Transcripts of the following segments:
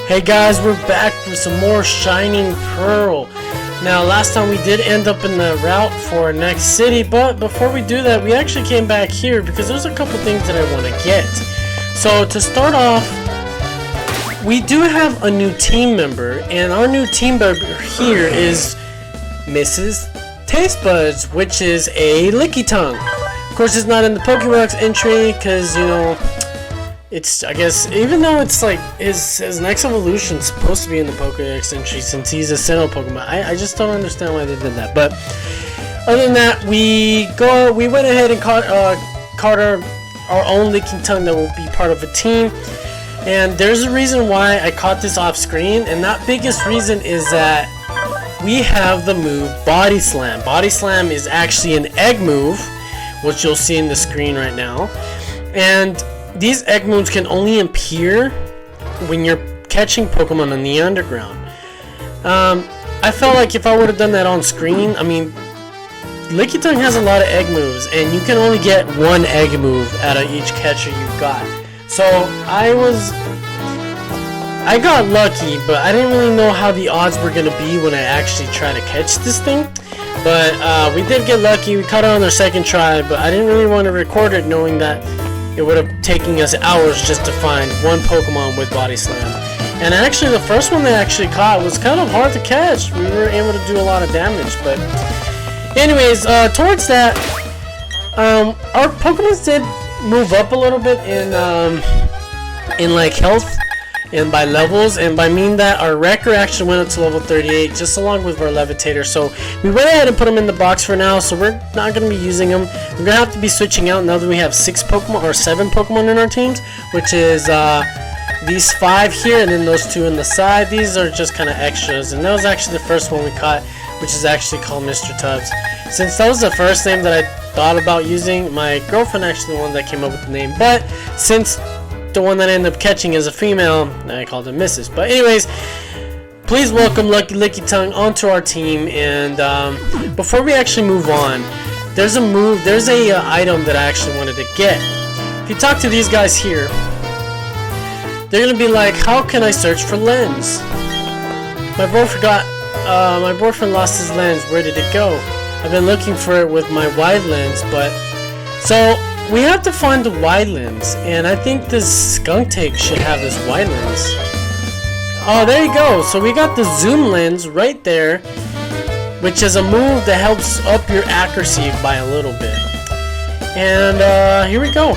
Hey guys, we're back with some more Shining Pearl. Now, last time we did end up in the route for our next city, but before we do that, we actually came back here because there's a couple things that I want to get. So, to start off, we do have a new team member, and our new team member here is Mrs. Taste Buds, which is a Licky Tongue. Of course, it's not in the Pokébox entry because, you know, it's, I guess, even though it's like his next evolution is supposed to be in the Pokédex entry since he's a Sinnoh Pokemon. I just don't understand why they did that. But other than that, we went ahead and caught our own Licking Tongue that will be part of a team. And there's a reason why I caught this off screen, and that biggest reason is that we have the move Body Slam. Body Slam is actually an egg move, which you'll see in the screen right now. And these egg moves can only appear when you're catching Pokemon on the underground. I felt like if I would have done that on screen, I mean, Licky Tongue has a lot of egg moves, and you can only get one egg move out of each catcher you've got. So I got lucky, but I didn't really know how the odds were going to be when I actually try to catch this thing. But we did get lucky. We caught it on our second try, but I didn't really want to record it knowing that it would have taken us hours just to find one Pokemon with Body Slam. And actually, the first one they actually caught was kind of hard to catch. We were able to do a lot of damage. But anyways, towards that, our Pokemon did move up a little bit in like health and by levels, and by mean that our Wrecker actually went up to level 38 just along with our Levitator. So we went ahead and put them in the box for now, so we're not going to be using them. We're going to have to be switching out now that we have 6 Pokemon or 7 Pokemon in our teams, which is these 5 here and then those 2 on the side. These are just kind of extras, and that was actually the first one we caught, which is actually called Mr. Tubbs. Since that was the first name that I thought about using, my girlfriend actually the one that came up with the name, but since the one that I ended up catching is a female, I called it Mrs. But anyways, please welcome Licky Tongue onto our team. And before we actually move on, there's a item that I actually wanted to get. If you talk to these guys here, they're gonna be like, how can I search for lens? My boyfriend lost his lens. Where did it go? I've been looking for it with my wide lens, but so we have to find the wide lens, and I think this skunk tank should have this wide lens. Oh, there you go. So we got the zoom lens right there, which is a move that helps up your accuracy by a little bit. And here we go.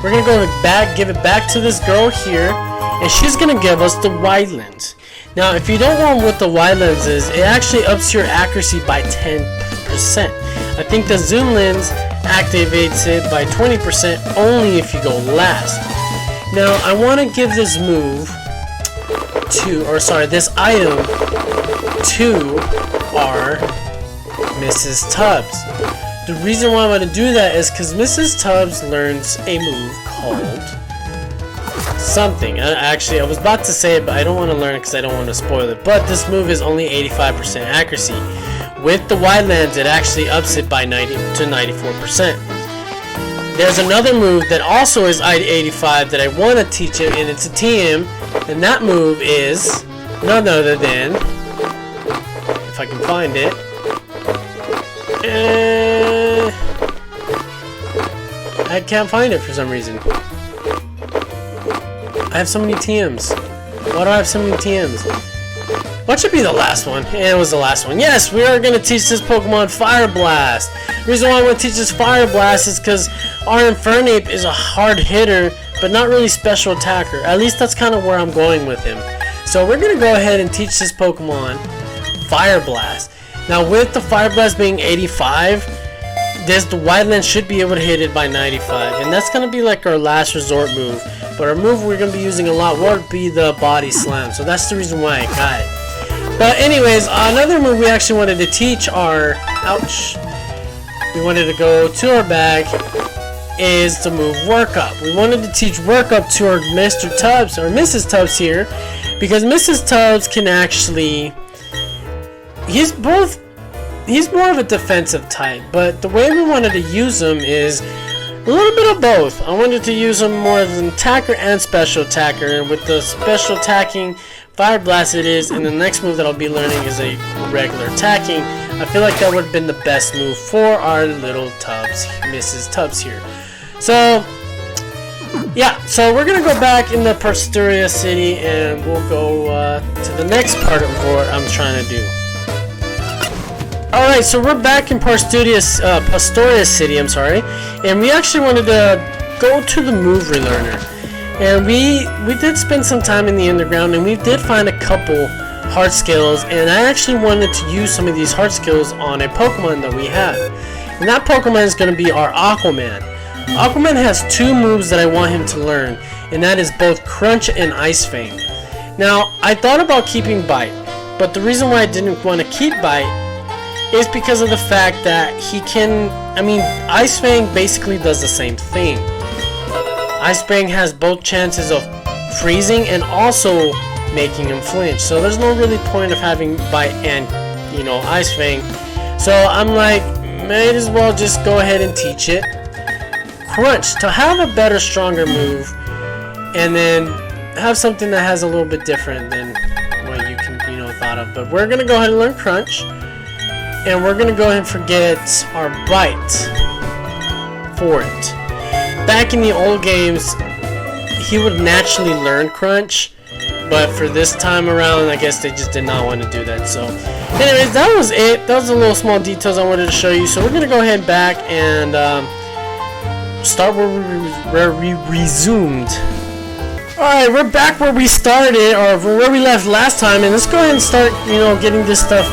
We're gonna go back, give it back to this girl here, and she's gonna give us the wide lens. Now, if you don't know what the wide lens is, it actually ups your accuracy by 10%. I think the zoom lens activates it by 20% only if you go last. Now, I want to give this move this item to our Mrs. Tubbs. The reason why I want to do that is because Mrs. Tubbs learns a move called something. I was about to say it, but I don't want to learn it because I don't want to spoil it. But this move is only 85% accuracy. With the wide lens, it actually ups it by 90 to 94%. There's another move that also is 85 that I want to teach him, and it's a TM, and that move is none other than, if I can find it, I can't find it for some reason. I have so many TMs. Why do I have so many TMs? What should be the last one? Yeah, it was the last one. Yes, we are going to teach this Pokemon FireBlast. The reason why I want to teach this FireBlast is because our Infernape is a hard hitter, but not really special attacker. At least that's kind of where I'm going with him. So we're going to go ahead and teach this Pokemon FireBlast. Now, with the FireBlast being 85, the wide lens should be able to hit it by 95. And that's going to be like our last resort move. But our move we're going to be using a lot would be the Body Slam. So that's the reason why I got it. But anyways, another move we actually wanted to teach we wanted to go to our bag is the move Work Up. We wanted to teach Work Up to our Mr. Tubbs or Mrs. Tubbs here, because Mrs. Tubbs can actually, he's more of a defensive type, but the way we wanted to use him is A little bit of both. I wanted to use him more as an attacker and special attacker, and with the special attacking FireBlast it is, and the next move that I'll be learning is a regular attacking. I feel like that would have been the best move for our little Tubbs, Mrs. Tubbs here. So, yeah, so we're gonna go back in the Pastoria City, and we'll go to the next part of what I'm trying to do. Alright, so we're back in Pastoria City, and we actually wanted to go to the move relearner. And we did spend some time in the underground, and we did find a couple heart skills, and I actually wanted to use some of these heart skills on a Pokemon that we have. And that Pokemon is going to be our Aquaman. Aquaman has two moves that I want him to learn, and that is both Crunch and Ice Fang. Now, I thought about keeping Bite, but the reason why I didn't want to keep Bite is because of the fact that he can, Ice Fang basically does the same thing. Ice Fang has both chances of freezing and also making him flinch, so there's no really point of having Bite and, Ice Fang. So I'm like, might as well just go ahead and teach it Crunch to have a better, stronger move, and then have something that has a little bit different than what you can, thought of. But we're gonna go ahead and learn Crunch. And we're gonna go ahead and forget our Bite for it. Back in the old games, he would naturally learn Crunch, but for this time around, I guess they just did not want to do that. So, anyways, that was it. That was the little small details I wanted to show you. So we're gonna go ahead back and start where we resumed. Alright, we're back where we started, or where we left last time, and let's go ahead and start, getting this stuff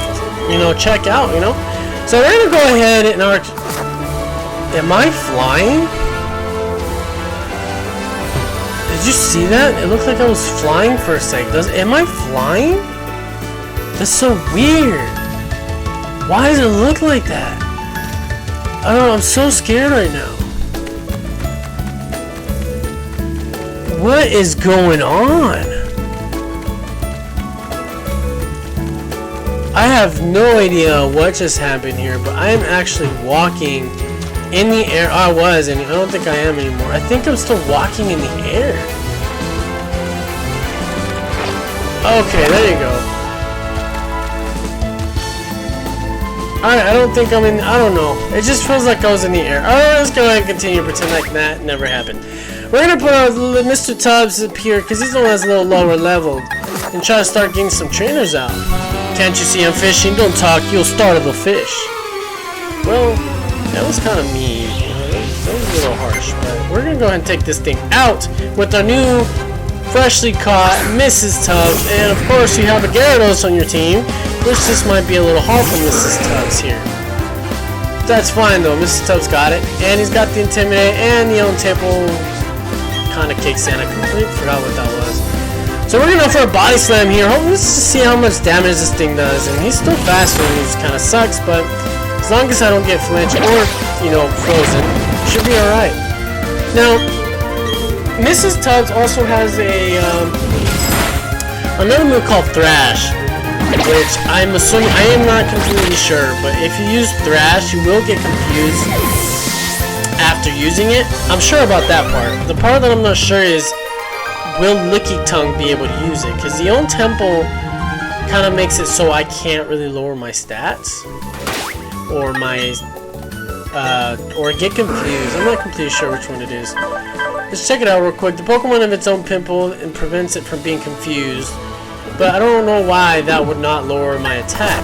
check out, So we're gonna go ahead and am I flying? Did you see that? It looked like I was flying for a sec. Am I flying? That's so weird. Why does it look like that? I don't know, I'm so scared right now. What is going on? I have no idea what just happened here, but I am actually walking in the air. I was, and I don't think I am anymore. I think I'm still walking in the air. Okay, there you go. Alright, I don't think I'm in. I don't know. It just feels like I was in the air. Alright, let's go ahead and continue to pretend like that never happened. We're gonna put our Mr. Tubbs up here because he's the one that's a little lower leveled, and try to start getting some trainers out. Can't you see I'm fishing? Don't talk, you'll startle the fish. Well, that was kind of mean. That was a little harsh, but we're gonna go ahead and take this thing out with our new, freshly caught Mrs. Tubbs, and of course you have a Gyarados on your team, which this might be a little hard for Mrs. Tubbs here. That's fine though, Mrs. Tubbs got it, and he's got the Intimidate, and the Temple kind of kicks in. I completely forgot what that was. So we're gonna go for a body slam here. Hopefully let's just see how much damage this thing does. And he's still faster, and he kind of sucks, but as long as I don't get flinched or, frozen, should be alright. Now, Mrs. Tubbs also has a another move called Thrash, which I'm assuming, I am not completely sure, but if you use Thrash, you will get confused after using it. I'm sure about that part. The part that I'm not sure is, will Licky Tongue be able to use it? Because the own Temple kind of makes it so I can't really lower my stats or or get confused. I'm not completely sure which one it is. Let's check it out real quick. The Pokemon have its own pimple and prevents it from being confused, but I don't know why that would not lower my attack.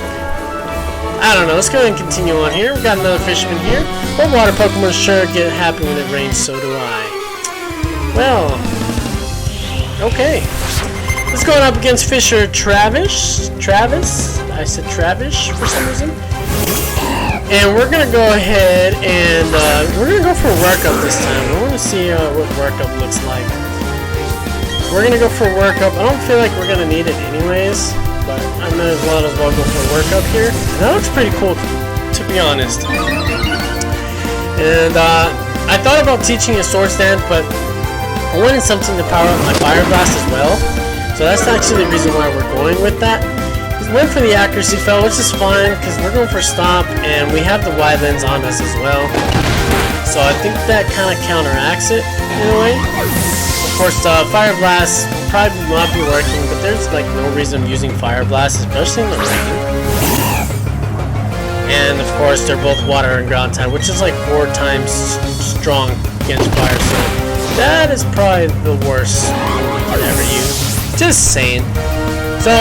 I don't know. Let's go ahead and continue on here. We've got another fisherman here. Well, water Pokemon sure get happy when it rains, so do I. Well, okay. Let's go up against Fisher Travis. I said Travis for some reason. And we're going to go ahead and we're going to go for workup this time. I want to see what workup looks like. We're going to go for workup. I don't feel like we're going to need it anyways, but I might as well go for workup here. And that looks pretty cool, to be honest. And I thought about teaching a sword stance, but I wanted something to power up my FireBlast as well. So that's actually the reason why we're going with that. He went for the accuracy fail, which is fine because we're going for stomp and we have the wide lens on us as well. So I think that kind of counteracts it in a way. Of course, FireBlast probably will not be working, but there's like no reason using FireBlast, especially in the rain. And of course, they're both water and ground type, which is like 4 times strong against fire. So that is probably the worst we can ever use. Just saying. So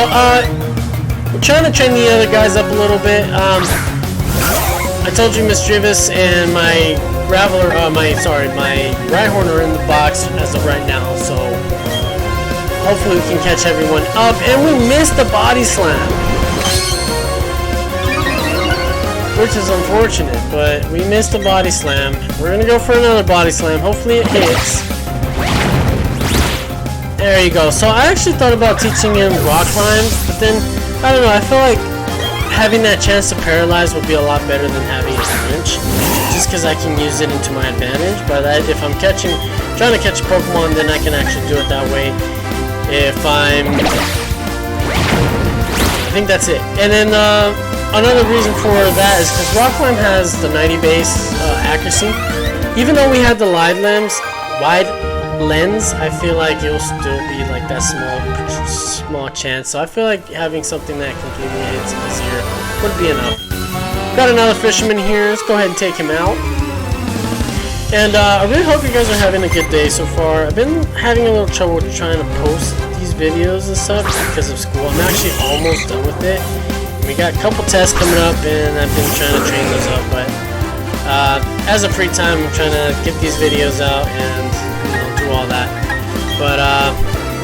we're trying to train the other guys up a little bit. I told you Mischievous and my Graveler, my Rhyhorn are in the box as of right now, so hopefully we can catch everyone up. And we missed the body slam, which is unfortunate, but we missed the body slam. We're gonna go for another body slam. Hopefully it hits. There you go. So I actually thought about teaching him rock climb, but then I don't know. I feel like having that chance to paralyze would be a lot better than having a flinch, just because I can use it into my advantage. But if I'm trying to catch a Pokemon, then I can actually do it that way. I think that's it. And then another reason for that is because Rock Climb has the 90 base accuracy. Even though we had the wide lens, I feel like it will still be like that small chance. So I feel like having something that completely hits easier would be enough. Got another fisherman here. Let's go ahead and take him out. And I really hope you guys are having a good day so far. I've been having a little trouble trying to post these videos and stuff because of school. I'm actually almost done with it. We got a couple tests coming up, and I've been trying to train those up. But as a free time, I'm trying to get these videos out and do all that. But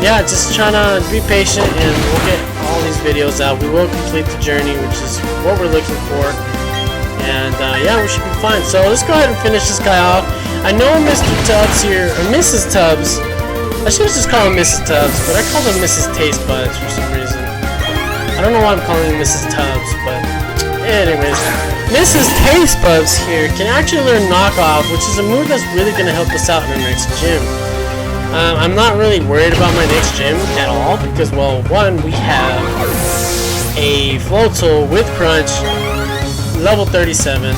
yeah, just trying to be patient, and we'll get all these videos out. We will complete the journey, which is what we're looking for. And yeah, we should be fine. So let's go ahead and finish this guy off. I know Mr. Tubbs here, or Mrs. Tubbs. I should just call him Mrs. Tubbs, but I call him Mrs. Taste Buds for some reason. I don't know why I'm calling him Mrs. Tubbs, but anyways, Mrs. Taste Buds here can actually learn Knockoff, which is a move that's really going to help us out in the next gym. I'm not really worried about my next gym at all because, well, one, we have a Floatzel with Crunch, level 37,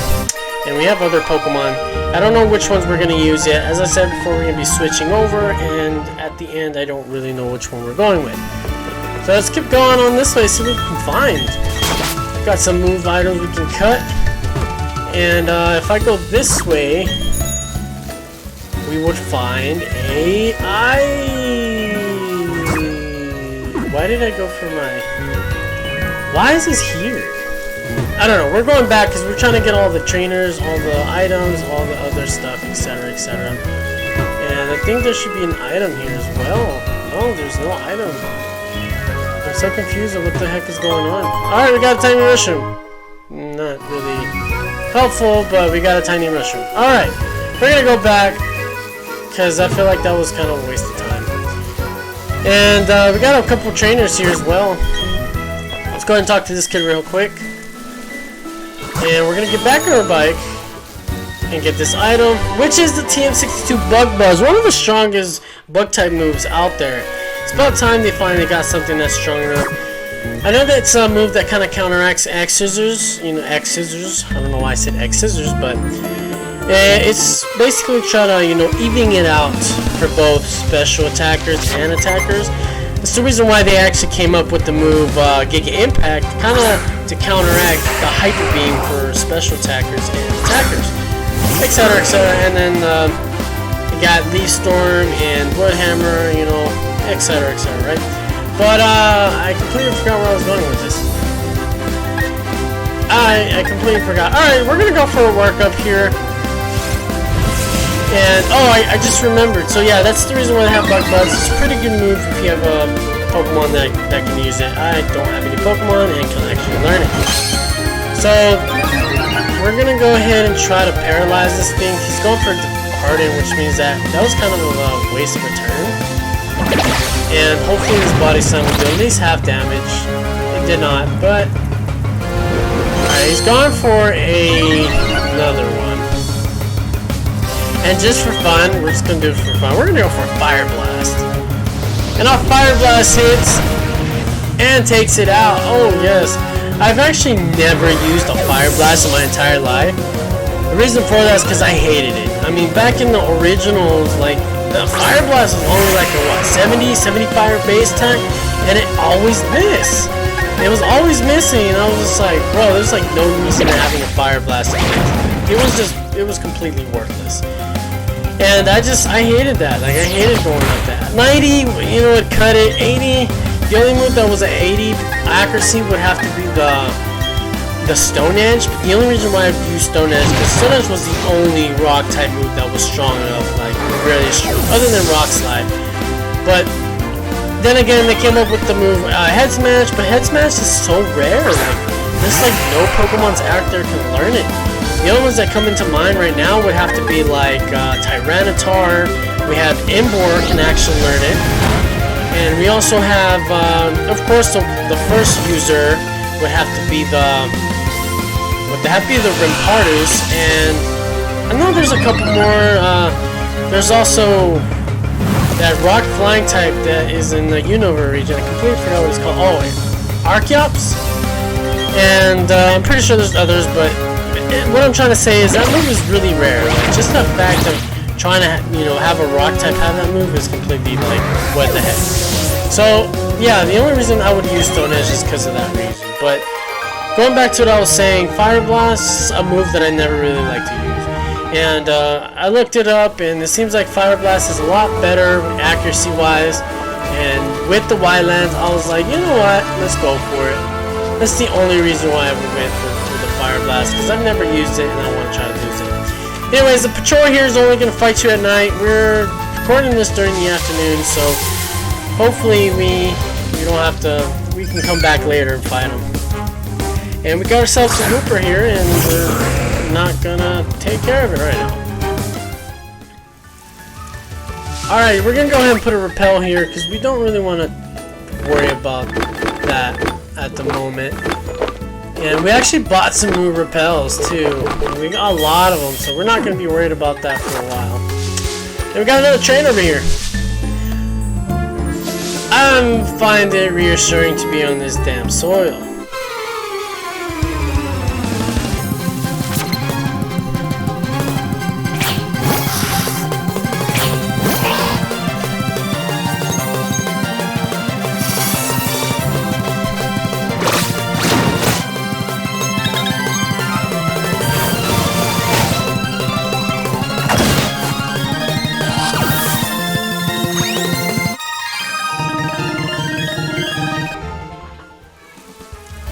and we have other Pokemon. I don't know which ones we're going to use yet. As I said before, we're going to be switching over, and at the end, I don't really know which one we're going with. So let's keep going on this way, see what we can find. Got some move items we can cut, and if I go this way, we would find a Why did I go for my... Why is this here? I don't know. We're going back because we're trying to get all the trainers, all the items, all the other stuff, etc., etc. And I think there should be an item here as well. No, there's no item. I'm so confused on what the heck is going on. Alright, we got a tiny mushroom. Not really helpful, but we got a tiny mushroom. Alright, we're gonna go back because I feel like that was kind of a waste of time. And we got a couple trainers here as well. Let's go ahead and talk to this kid real quick. And we're gonna get back on our bike and get this item, which is the TM62 Bug Buzz, one of the strongest bug type moves out there. It's about time they finally got something that's strong enough. I know that's a move that kind of counteracts X Scissors, you know, X Scissors. I don't know why I said X Scissors, but it's basically trying to, you know, even it out for both special attackers and attackers. It's the reason why they actually came up with the move Giga Impact, kind of to counteract the Hyper Beam for special attackers and attackers, etc., etc. And then we got Leaf Storm and Blood Hammer, you know, etc., etc., right? But I completely forgot where I was going with this. I completely forgot. Alright, we're gonna go for a workup here. And, oh, I just remembered. So yeah, that's the reason why they have Bug Buzz. It's a pretty good move if you have a Pokemon that can use it. I don't have any Pokemon and can actually learn it. So, we're gonna go ahead and try to paralyze this thing. He's going for Harden, which means that was kind of a waste of a turn. And hopefully this body slam will do at least half damage. It did not, but... Alright, he's gone for another one. And just for fun, we're just gonna do it for fun. We're gonna go for FireBlast. And our FireBlast hits, and takes it out. Oh yes, I've actually never used a FireBlast in my entire life. The reason for that is because I hated it. I mean, back in the originals, like, the FireBlast was only like a, what, 70, 75 base attack, and it always missed. It was always missing, and I was just like, bro, there's like no reason to having a FireBlast. It was completely worthless. And I hated that. Like, I hated going like that. 90, you know, it cut it. 80, the only move that was at 80 accuracy would have to be the Stone Edge. But the only reason why I used Stone Edge, because Stone Edge was the only rock type move that was strong enough, like really strong, other than Rock Slide. But then again, they came up with the move Head Smash, but Head Smash is so rare. Like, there's like no Pokemon's out there can learn it. The only ones that come into mind right now would have to be like Tyranitar. We have Imbor can actually learn it, and we also have, of course, the first user would have to be the Rampardos, and I know there's a couple more. There's also that rock flying type that is in the Unova region. I completely forgot what it's called. Oh, Archeops, and I'm pretty sure there's others, but what I'm trying to say is that move is really rare. Like, just the fact of trying to, you know, have a rock type have that move is completely like, what the heck. So yeah, the only reason I would use Stone Edge is because of that reason. But going back to what I was saying, FireBlast is a move that I never really like to use. And I looked it up, and it seems like FireBlast is a lot better accuracy-wise. And with the Wildlands, I was like, you know what? Let's go for it. That's the only reason why I went for the FireBlast, because I've never used it, and I want to try to use it. Anyways, the patrol here is only going to fight you at night. We're recording this during the afternoon, so hopefully we don't have to. We can come back later and fight them. And we got ourselves a Hooper here, and we're not gonna take care of it right now. Alright, we're gonna go ahead and put a repel here, because we don't really want to worry about that at the moment. And we actually bought some new repels too. We got a lot of them, so we're not gonna be worried about that for a while. And we got another train over here. I find it reassuring to be on this damn soil.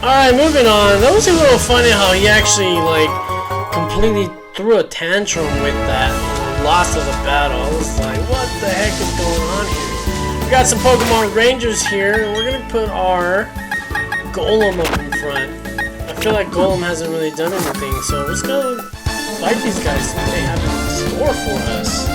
Alright, moving on. That was a little funny how he actually, like, completely threw a tantrum with that loss of the battle. I was like, what the heck is going on here? We got some Pokemon Rangers here, and we're gonna put our Golem up in front. I feel like Golem hasn't really done anything, so we're just gonna fight these guys, see what they have in store for us.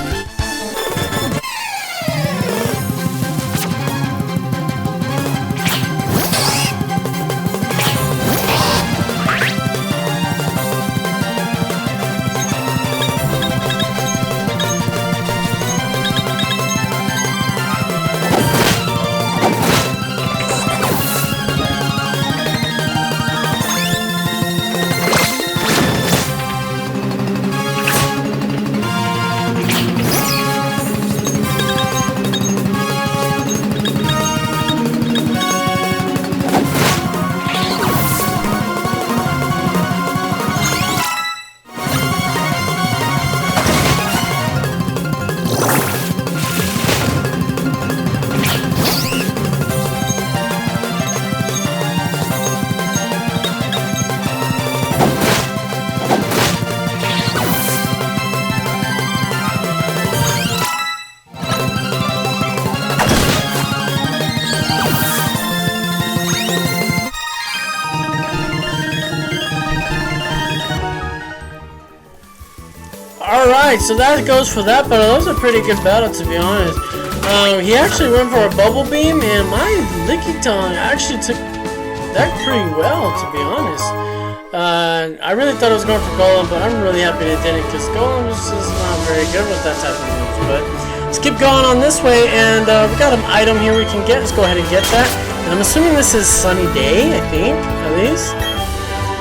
Alright, so that goes for that battle. That was a pretty good battle, to be honest. He actually went for a Bubble Beam, and my Licky Tongue actually took that pretty well, to be honest. I really thought it was going for Golem, but I'm really happy it didn't, because Golem is not very good with that type of move. But let's keep going on this way, and we got an item here we can get. Let's go ahead and get that. I'm assuming this is sunny day, I think, at least.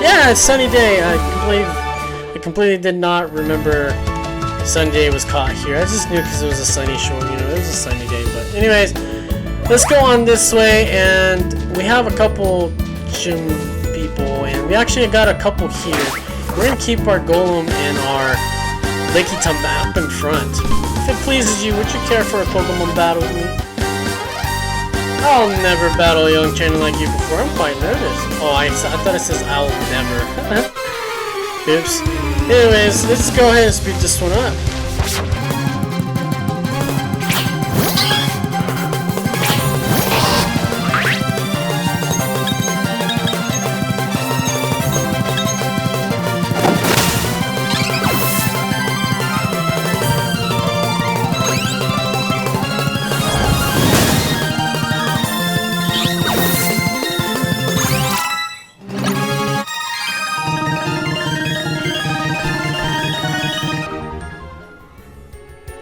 Yeah, it's sunny day. I completely did not remember sunny day was caught here. I just knew because it was a sunny shore, you know, it was a sunny day. But anyways, let's go on this way, and we have a couple gym people, and we actually got a couple here. We're gonna keep our golem and our Lakey up in front. If it pleases you, would you care for a Pokemon battle with me? I'll never battle a young trainer like you before. I'm quite nervous. Oh, I thought it says I'll never. Oops. Anyways, let's go ahead and speed this one up.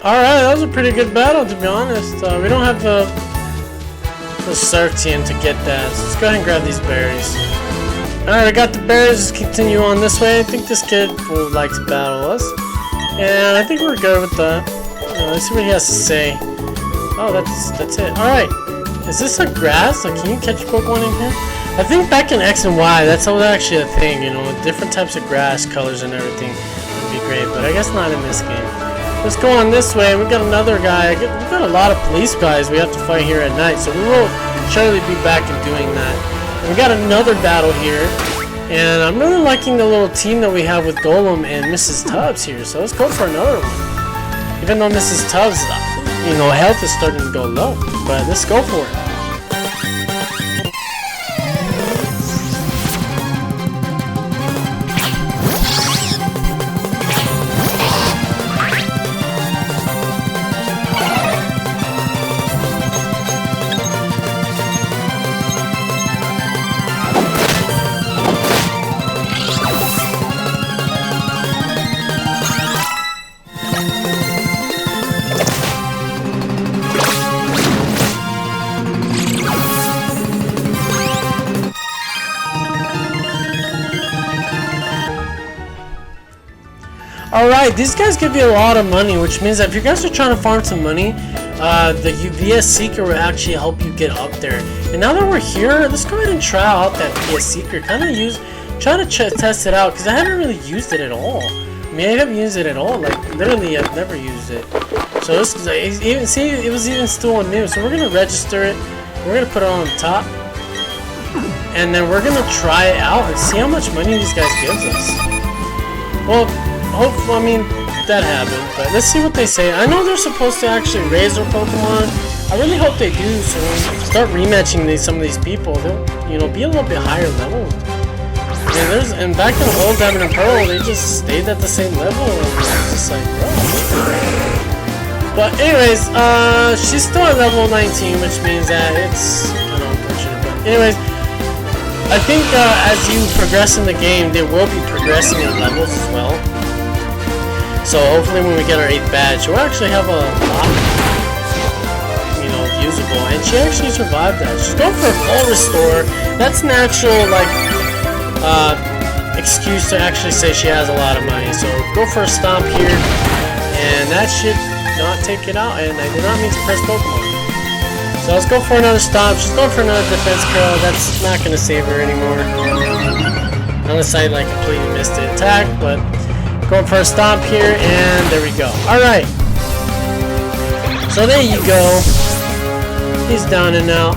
Alright, that was a pretty good battle, to be honest. We don't have the Sertian to get that, so let's go ahead and grab these berries. Alright, I got the berries. Let's continue on this way. I think this kid will like to battle us, and I think we're good with that. Let's see what he has to say. Oh, that's it. Alright, is this a grass? Like, can you catch Pokemon in here? I think back in X and Y, that's actually a thing, you know, with different types of grass, colors, and everything would be great, but I guess not in this game. Let's go on this way. We got another guy. We've got a lot of police guys we have to fight here at night, so we will surely be back and doing that. And we got another battle here, and I'm really liking the little team that we have with Golem and Mrs. Tubbs here. So let's go for another one. Even though Mrs. Tubbs, you know, health is starting to go low, but let's go for it. Alright, these guys give you a lot of money, which means that if you guys are trying to farm some money, the VS Seeker will actually help you get up there. And now that we're here, let's go ahead and try out that VS Seeker. Try to test it out, because I haven't really used it at all. I mean, I haven't used it at all. Like, literally, I've never used it. So this, even see, it was even still new. So we're gonna register it. We're gonna put it on the top, and then we're gonna try it out and see how much money these guys gives us. Well, hopefully, I mean, that happened, but let's see what they say. I know they're supposed to actually raise their Pokemon. I really hope they do, so when we start rematching some of these people, they'll, you know, be a little bit higher level. I mean, and back in old Diamond and Pearl, they just stayed at the same level, and it's just like, bro. But anyways, she's still at level 19, which means that it's, you know, unfortunate. But anyways, I think as you progress in the game, they will be progressing in levels as well. So hopefully when we get our 8th badge, we'll actually have a lot, you know, usable. And she actually survived that. She's going for a full restore. That's an actual, like, excuse to actually say she has a lot of money. So go for a stomp here, and that should not take it out. And I did not mean to press Pokemon. So let's go for another stomp. She's going for another defense curl. That's not going to save her anymore. Unless I, like, completely missed the attack, but going for a stomp here, and there we go. Alright. So there you go. He's down and out.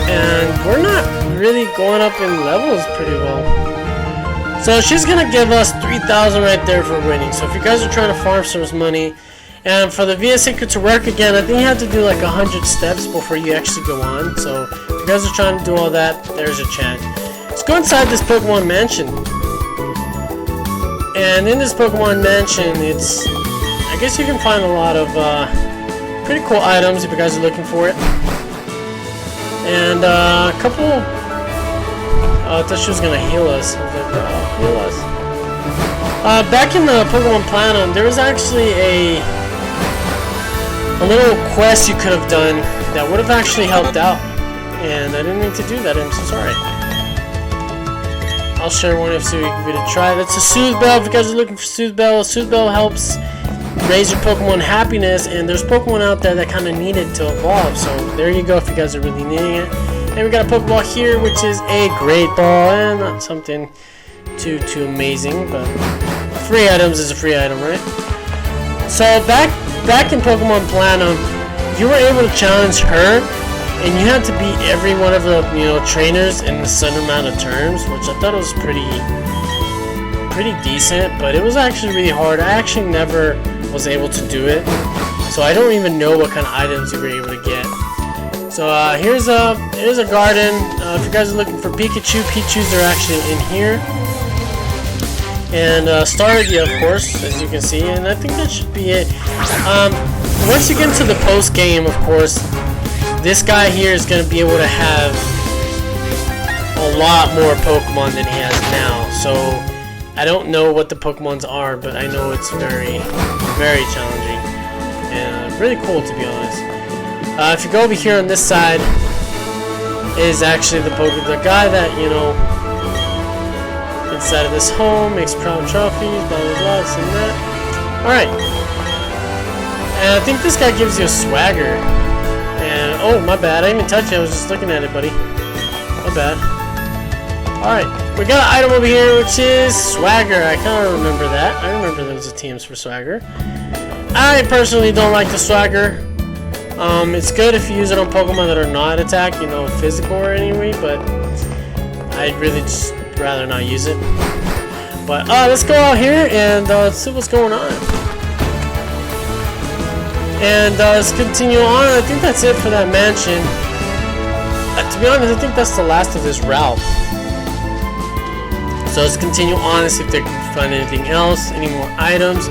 And we're not really going up in levels pretty well. So she's going to give us 3,000 right there for winning. So if you guys are trying to farm some money, and for the VS Secret to work again, I think you have to do like 100 steps before you actually go on. So if you guys are trying to do all that, there's a chance. Let's go inside this Pokemon Mansion. And in this Pokemon Mansion, it's, I guess you can find a lot of pretty cool items if you guys are looking for it. And a couple, I thought she was gonna heal us. I was like, oh, heal us. Back in the Pokemon Platinum, there was actually a little quest you could have done that would have actually helped out and I didn't mean to do that. I'm so sorry. I'll share one so you can give it a try. That's a Soothe Bell. If you guys are looking for Soothe Bell, Soothe Bell helps raise your Pokemon happiness, and there's Pokemon out there that kind of need it to evolve. So there you go if you guys are really needing it. And we got a Pokeball here, which is a Great Ball, and not something too amazing, but free items is a free item, right? So back in Pokemon Platinum, you were able to challenge her, and you had to beat every one of the trainers in the certain amount of turns, which I thought was pretty decent, but it was actually really hard. I actually never was able to do it, so I don't even know what kind of items you were able to get. So here's a garden. If you guys are looking for Pichus are actually in here, and Stardia, of course, as you can see, and I think that should be it. Once you get into the post game, of course, this guy here is going to be able to have a lot more Pokemon than he has now. So I don't know what the Pokemons are, but I know it's very, very challenging and really cool, to be honest. If you go over here on this side, is actually the guy that, inside of this home makes proud trophies, blah blah blah, this and that. Alright. And I think this guy gives you a swagger. And oh, my bad, I didn't even touch it, I was just looking at it, buddy. My bad. Alright, we got an item over here, which is swagger. I kind of remember that. I remember there was a TMs for swagger. I personally don't like the swagger. It's good if you use it on Pokemon that are not attack, physical or anyway, but I'd really just rather not use it. But let's go out here and let's see what's going on. And let's continue on. I think that's it for that mansion. To be honest, I think that's the last of this route. So let's continue on and see if they can find anything else, any more items.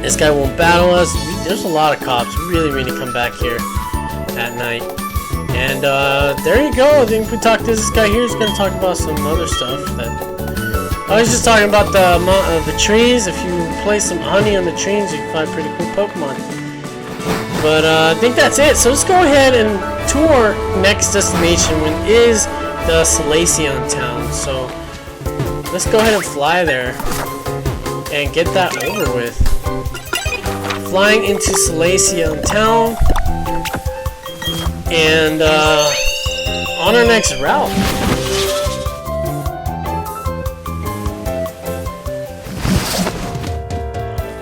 This guy won't battle us. There's a lot of cops. We really need to come back here at night. And there you go. I think we talked to this guy here. He's going to talk about some other stuff. I was just talking about the trees. If you place some honey on the trees, you can find pretty cool Pokemon. But I think that's it. So let's go ahead and tour next destination, which is the Salacion town. So let's go ahead and fly there and get that over with. Flying into Salacion town and on our next route.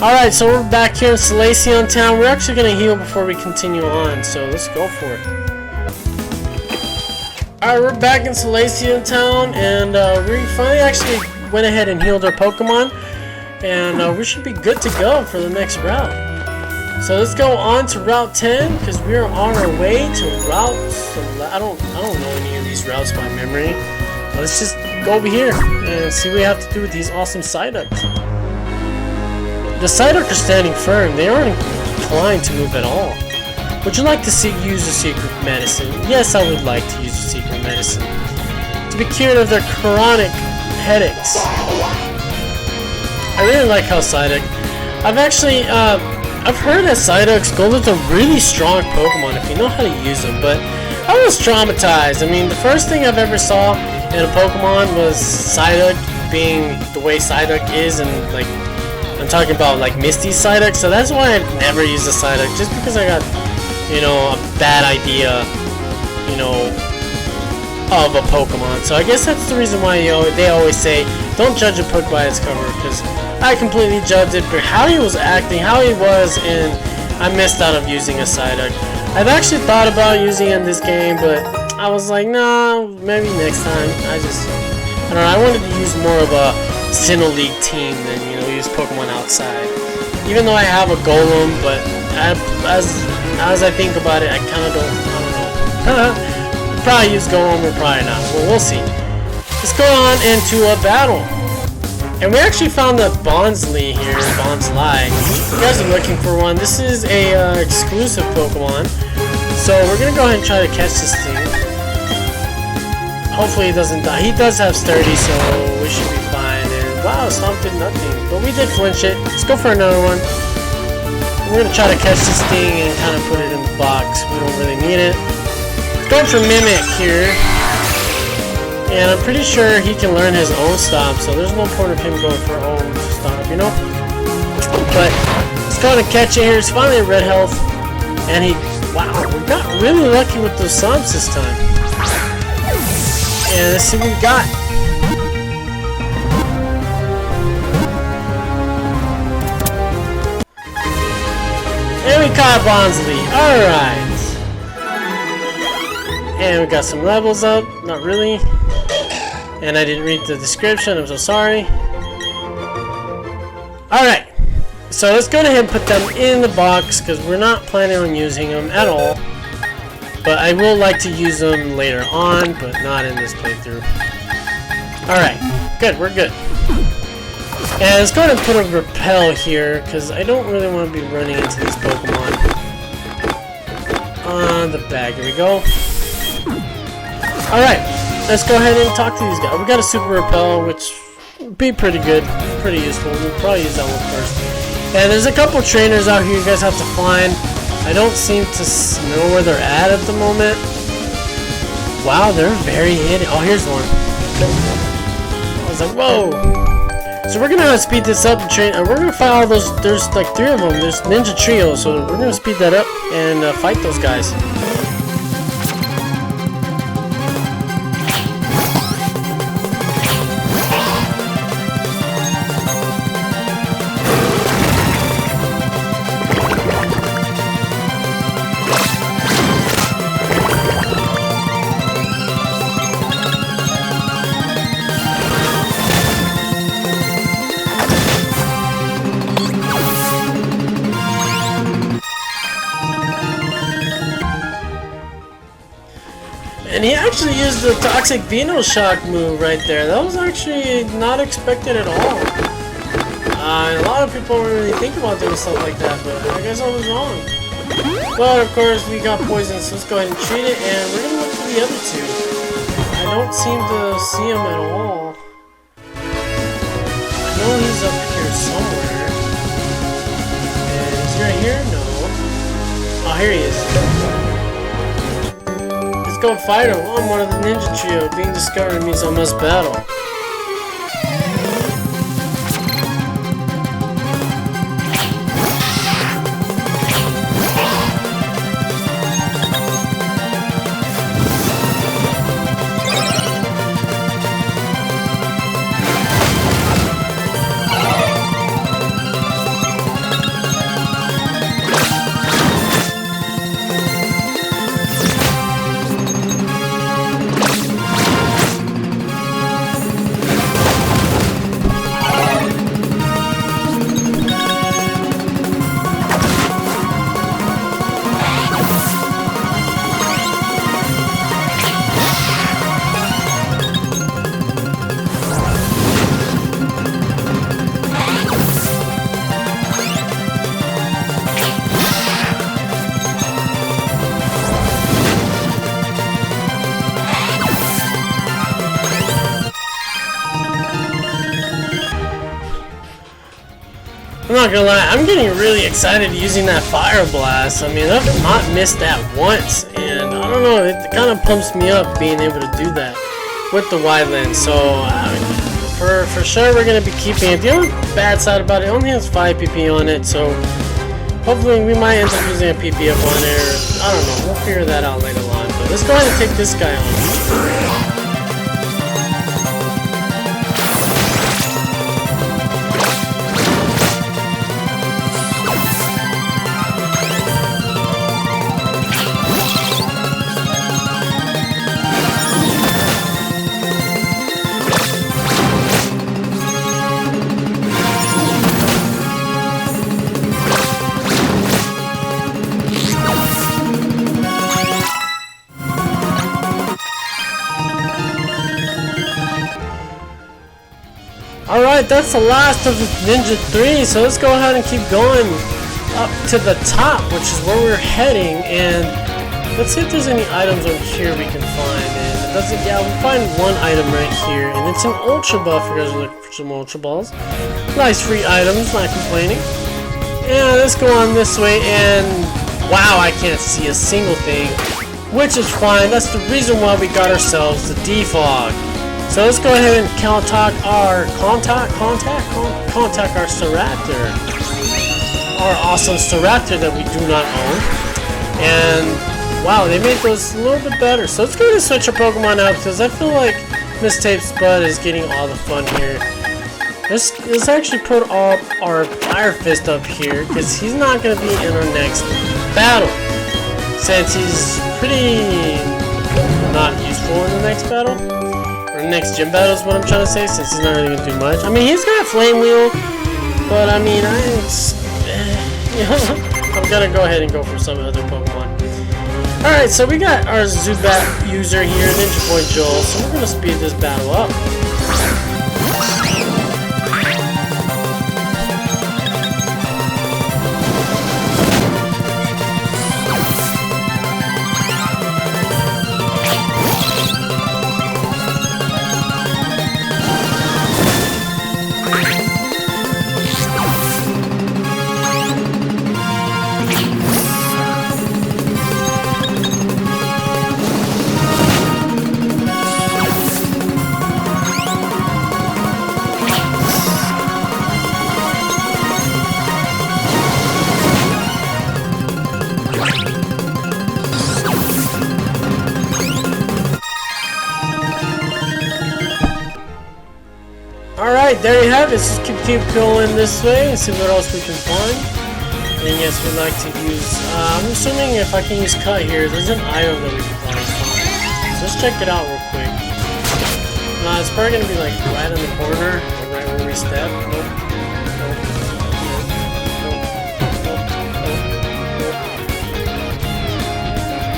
Alright, so we're back here in Salacion town. We're actually going to heal before we continue on, so let's go for it. Alright, we're back in Salacion town, and we finally actually went ahead and healed our Pokemon, and we should be good to go for the next route. So let's go on to Route 10, because we're on our way to Route... I don't know any of these routes by memory. Let's just go over here and see what we have to do with these awesome Psyducks. The Psyduck are standing firm. They aren't inclined to move at all. Would you like to use a secret medicine? Yes, I would like to use a secret medicine. To be cured of their chronic headaches. I really like how Psyduck... I've heard that Psyducks go with a really strong Pokemon if you know how to use them, but I was traumatized. I mean, the first thing I've ever saw in a Pokemon was Psyduck being the way Psyduck is, and like, I'm talking about like Misty Psyduck, so that's why I've never used a Psyduck, just because I got, a bad idea, of a Pokemon. So I guess that's the reason why they always say, don't judge a book by its cover, because I completely judged it for how he was acting, how he was, and I missed out of using a Psyduck. I've actually thought about using it in this game, but I was like, nah, maybe next time. I don't know, I wanted to use more of a Sinnoh League team than, use Pokemon outside. Even though I have a Golem, but as I think about it, I kind of don't know. Probably use Golem or probably not. Well, we'll see. Let's go on into a battle. And we actually found the Bonsly here, Bonsly. If you guys are looking for one, this is a exclusive Pokemon. So we're gonna go ahead and try to catch this thing. Hopefully he doesn't die. He does have sturdy, so we should be fine. And wow, Stomp did nothing. But we did flinch it. Let's go for another one. We're gonna try to catch this thing and kind of put it in the box. We don't really need it. going for Mimic here. And I'm pretty sure he can learn his own stomp, so there's no point of him going for own stomp, you know? But he's going to catch it here. He's finally at red health. And he... Wow, we got really lucky with those stomps this time. And let's see what we got. And we caught Bonsley. Alright. And we got some levels up. Not really. And I didn't read the description. I'm so sorry. Alright. So let's go ahead and put them in the box because we're not planning on using them at all. But I will like to use them later on, but not in this playthrough. Alright. Good. We're good. And let's go ahead and put a repel here because I don't really want to be running into these Pokemon. On the bag. Here we go. Alright. Let's go ahead and talk to these guys. We got a super repel, which would be pretty good. Pretty useful. We'll probably use that one first. And there's a couple trainers out here you guys have to find. I don't seem to know where they're at the moment. Wow, they're very hidden. Oh, here's one. I was like, whoa. So we're gonna have to speed this up and train. We're gonna fight all those. There's like 3 of them. There's Ninja Trio, so we're gonna speed that up and fight those guys. And he actually used the Toxic Venoshock move right there. That was actually not expected at all. And a lot of people don't really think about doing stuff like that, but I guess I was wrong. But of course, we got poison, so let's go ahead and treat it, and we're gonna look for the other 2. I don't seem to see him at all. I know he's up here somewhere. And is he right here? No. Oh, here he is. Go fight him. I'm one of the Ninja Trio. Being discovered means I must battle. I'm not gonna lie, I'm getting really excited using that FireBlast. I mean, I've not missed that once, and I don't know, it kind of pumps me up being able to do that with the wide lens. So, for sure, we're gonna be keeping it. The only bad side about it, only has 5 PP on it, so hopefully we might end up using a PP up on it. I don't know, we'll figure that out later on. But let's go ahead and take this guy on. Alright, that's the last of the Ninja 3, so let's go ahead and keep going up to the top, which is where we're heading, and let's see if there's any items over here we can find. And it doesn't, yeah, we find one item right here, and it's an Ultra Buff. You guys are looking for some Ultra Balls. Nice free items, not complaining. And let's go on this way, and wow, I can't see a single thing. which is fine. That's the reason why we got ourselves the defog. So let's go ahead and contact our Staraptor, our awesome Staraptor that we do not own. And wow, they made those a little bit better. So let's go ahead and switch our Pokemon out because I feel like Miss Tape's Bud is getting all the fun here. Let's actually put all our Fire Fist up here because he's not going to be in our next battle. Since he's pretty not useful in the next battle. Or next gym battle is what I'm trying to say, since he's not really going to do much. I mean, he's got Flame Wheel, but I mean, I'm going to go ahead and go for some other Pokemon. Alright, so we got our Zubat user here, Ninja Boy Joel, so we're going to speed this battle up. Alright, there you have it. Let's just keep going this way and see what else we can find. And yes, we like to use, I'm assuming if I can use Cut here, there's an item that we can probably find. So let's check it out real quick. It's probably going to be like right in the corner, or right where we step. Nope.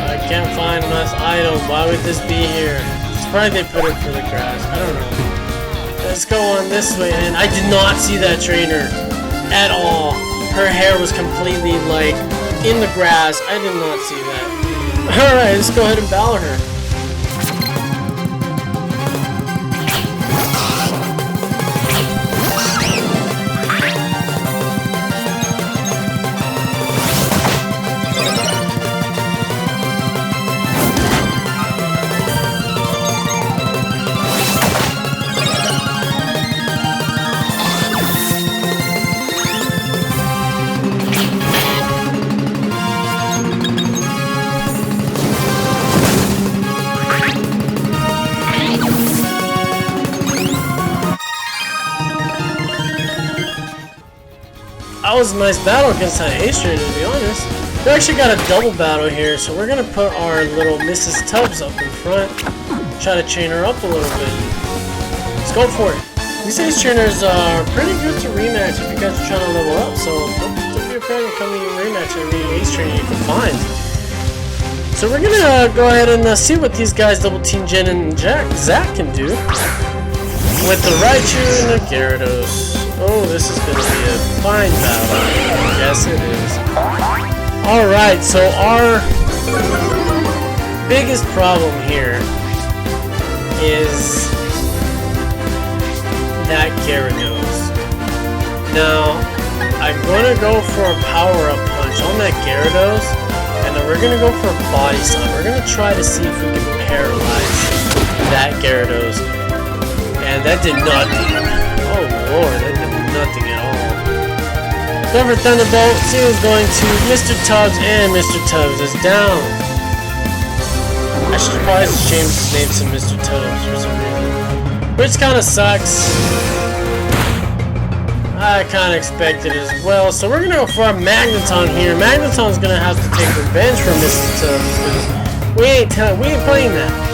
I can't find enough item. Why would this be here? It's probably they put it for the grass. I don't know. Let's go on this way, and I did not see that trainer at all. Her hair was completely like in the grass. I did not see that. Alright, let's go ahead and battle her. That was a nice battle against that Ace Trainer, to be honest. We actually got a double battle here, so we're gonna put our little Mrs. Tubbs up in front. Try to chain her up a little bit. Let's go for it. These Ace Trainers are pretty good to rematch if you guys are trying to level up, so don't be afraid of coming and rematch every Ace Trainer you can find. So we're gonna go ahead and see what these guys, Double Team Jen and Zach can do. With the Raichu and the Gyarados. Oh, this is going to be a fine battle. Yes, it is. Alright, so our biggest problem here is that Gyarados. Now, I'm going to go for a power-up punch on that Gyarados, and then we're going to go for a body slam. We're going to try to see if we can paralyze that Gyarados. And that did nothing. Oh lord, that did nothing at all. Go for Thunderbolt. See who's going to Mr. Tubbs, and Mr. Tubbs is down. I should probably change his name to Mr. Tubbs for some reason. Which kind of sucks. I kind of expected it as well. So we're going to go for a Magneton here. Magneton's going to have to take revenge from Mr. Tubbs because we ain't playing that.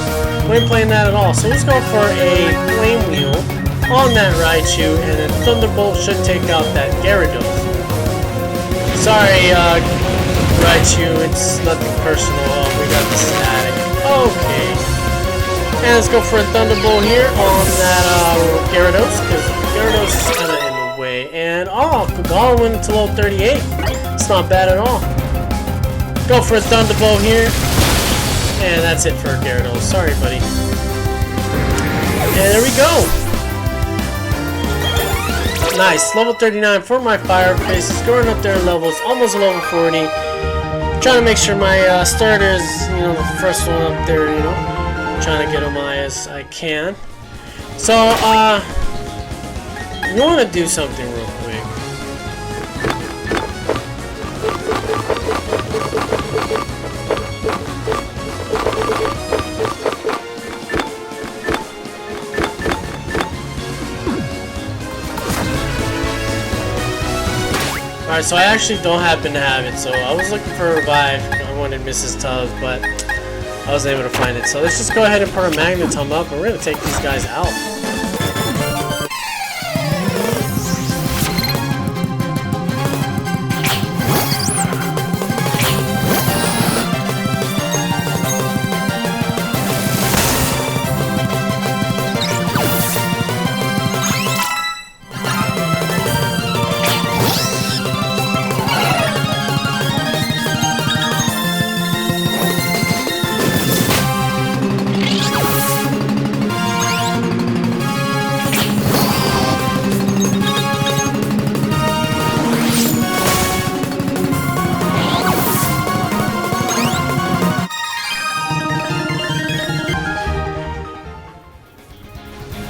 We ain't playing that at all. So let's go for a Flame Wheel on that Raichu, and then Thunderbolt should take out that Gyarados. Sorry, Raichu, it's nothing personal. Oh, we got the static. Okay. And let's go for a Thunderbolt here on that Gyarados, because Gyarados is kind of in the way. And oh, Kagala went to level 38. It's not bad at all. Go for a Thunderbolt here. And that's it for Gyarados. Sorry, buddy. And there we go. Nice. Level 39 for my Fire Fist. Going up there in levels. Almost level 40. trying to make sure my starter is, you know, the first one up there, you know. Trying to get them high as I can. So, you want to do something real quick. Alright, so I actually don't happen to have it, so I was looking for a revive. I wanted Mrs. Tubbs, but I was able to find it. So let's just go ahead and put our magneton up, and we're going to take these guys out.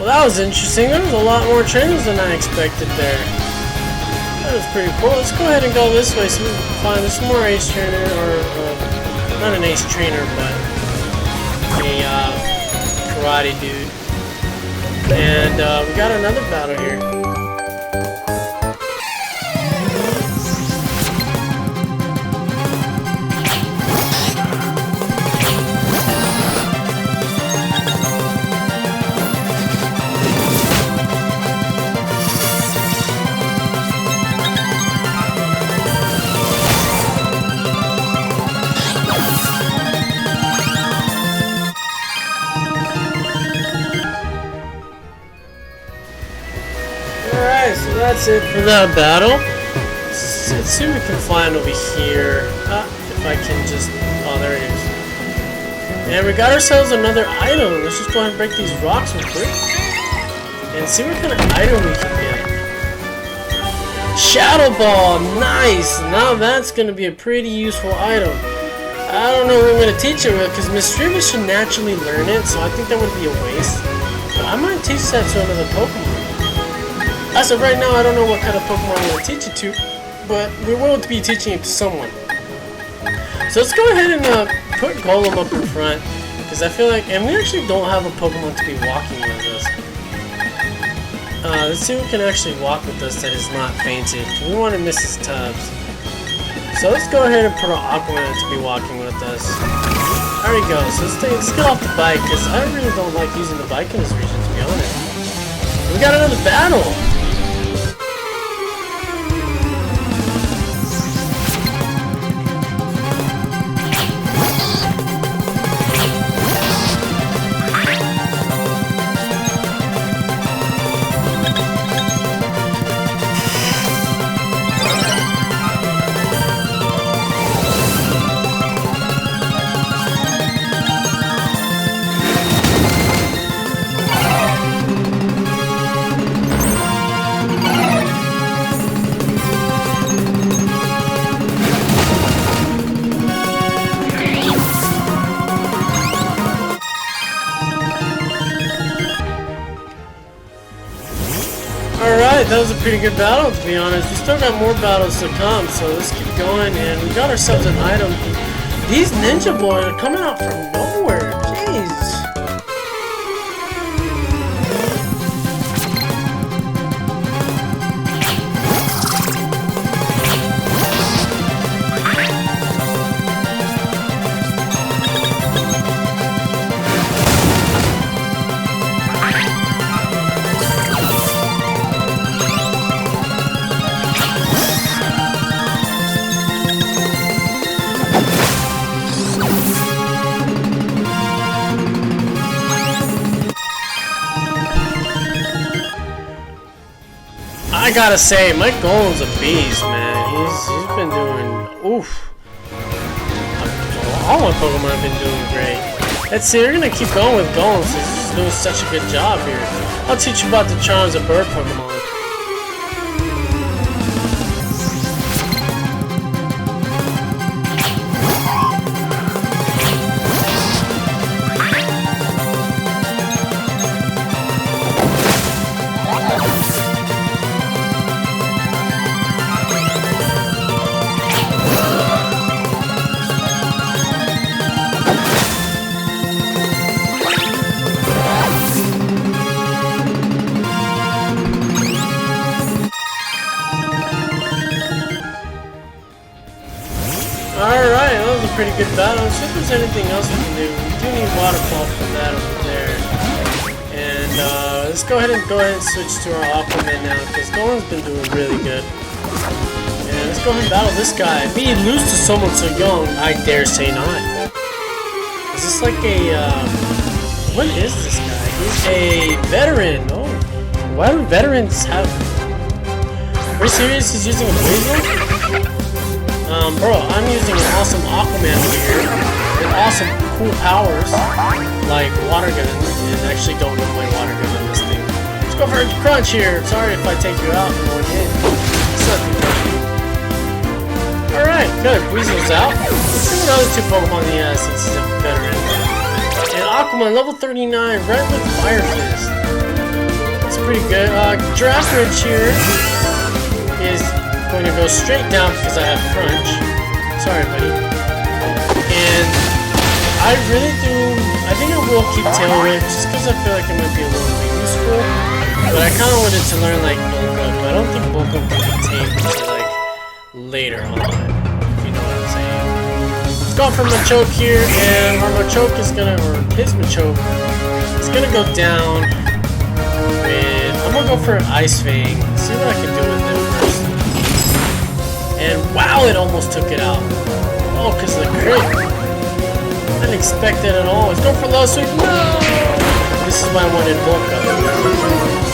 Well, that was interesting. There was a lot more trainers than I expected there. That was pretty cool. Let's go ahead and go this way so we can find some more ace trainer, or not an ace trainer, but a karate dude. And we got another battle here. Alright, so that's it for that battle. Let's see if we can find over here. If I can just... Oh, there it is. And we got ourselves another item. Let's just go ahead and break these rocks real quick. And see what kind of item we can get. Shadow Ball! Nice! Now that's going to be a pretty useful item. I don't know what I'm going to teach it with, because Miss Riva should naturally learn it, so I think that would be a waste. But I might teach that to another Pokemon. As of right now, I don't know what kind of Pokemon I'm going to teach it to, but we will be teaching it to someone. So let's go ahead and put Golem up in front, because I feel like, and we actually don't have a Pokemon to be walking with us. Let's see who can actually walk with us that is not fainted. We wanted Mrs. Tubbs. So let's go ahead and put our Aquaman to be walking with us. There we go. So let's get off the bike, because I really don't like using the bike in this region, to be honest. We got another battle! Alright, that was a pretty good battle, to be honest. We still got more battles to come, so let's keep going. And we got ourselves an item. These ninja boys are coming out from nowhere. Jeez. I gotta say, my Golem's a beast, man. He's been doing... Oof. All my Pokemon have been doing great. Let's see, we're gonna keep going with Golem since he's doing such a good job here. I'll teach you about the charms of bird Pokemon. pretty good battle. Let's see if there's anything else we can do. We do need waterfall for that over there. And let's go ahead and switch to our Aquaman now, because Golem's been doing really good. And let's go ahead and battle this guy. Me lose to someone so young, I dare say not. Is this like a what is this guy? He's a veteran. Oh, why do veterans have? Are you serious? He's using a blazer? Bro, I'm using an awesome Aquaman over here with awesome cool powers like water gun, and I actually don't know my water gun on this thing. Let's go for a crunch here. Sorry if I take you out in one hit. Alright, good. Weasel's out. Let's see what other two Pokemon he has since he's a veteran. And Aquaman, level 39, right with FireBlast. That's pretty good. Giraffe Ridge here is going to go straight down because I have crunch. Sorry, buddy. And I really do. I think I will keep Tail Whip just because I feel like it might be a little bit useful. But I kind of wanted to learn like Bulk Up, but I don't think Bulk Up can be tamed until like later on. If you know what I'm saying. Let's go for Machoke here, and our Machoke is gonna, or his Machoke is gonna go down. And I'm gonna go for an Ice Fang. See what I can do with it first. And wow, it almost took it out. Oh, because of the crit. I didn't expect it at all. Let's go for Low Sweep. No! This is why I wanted Bulk Up.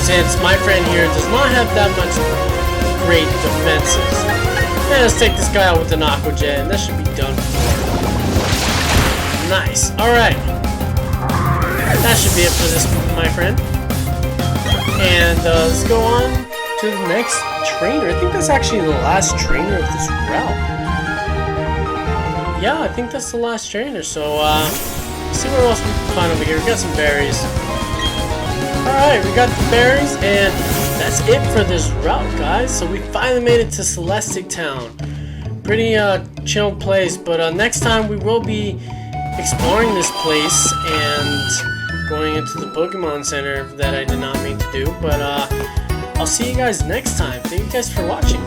Since my friend here does not have that much great defenses. And let's take this guy out with an Aqua Jet, and that should be done. Nice. Alright. That should be it for this, my friend. And let's go on to the next trainer. I think that's actually the last trainer of this route. Yeah, I think that's the last trainer. So, let's see what else we can find over here. We got some berries. Alright, we got the berries, and that's it for this route, guys. So we finally made it to Celestic Town. Pretty chill place, but next time we will be exploring this place and going into the Pokemon Center that I did not mean to do. But I'll see you guys next time. Thank you guys for watching.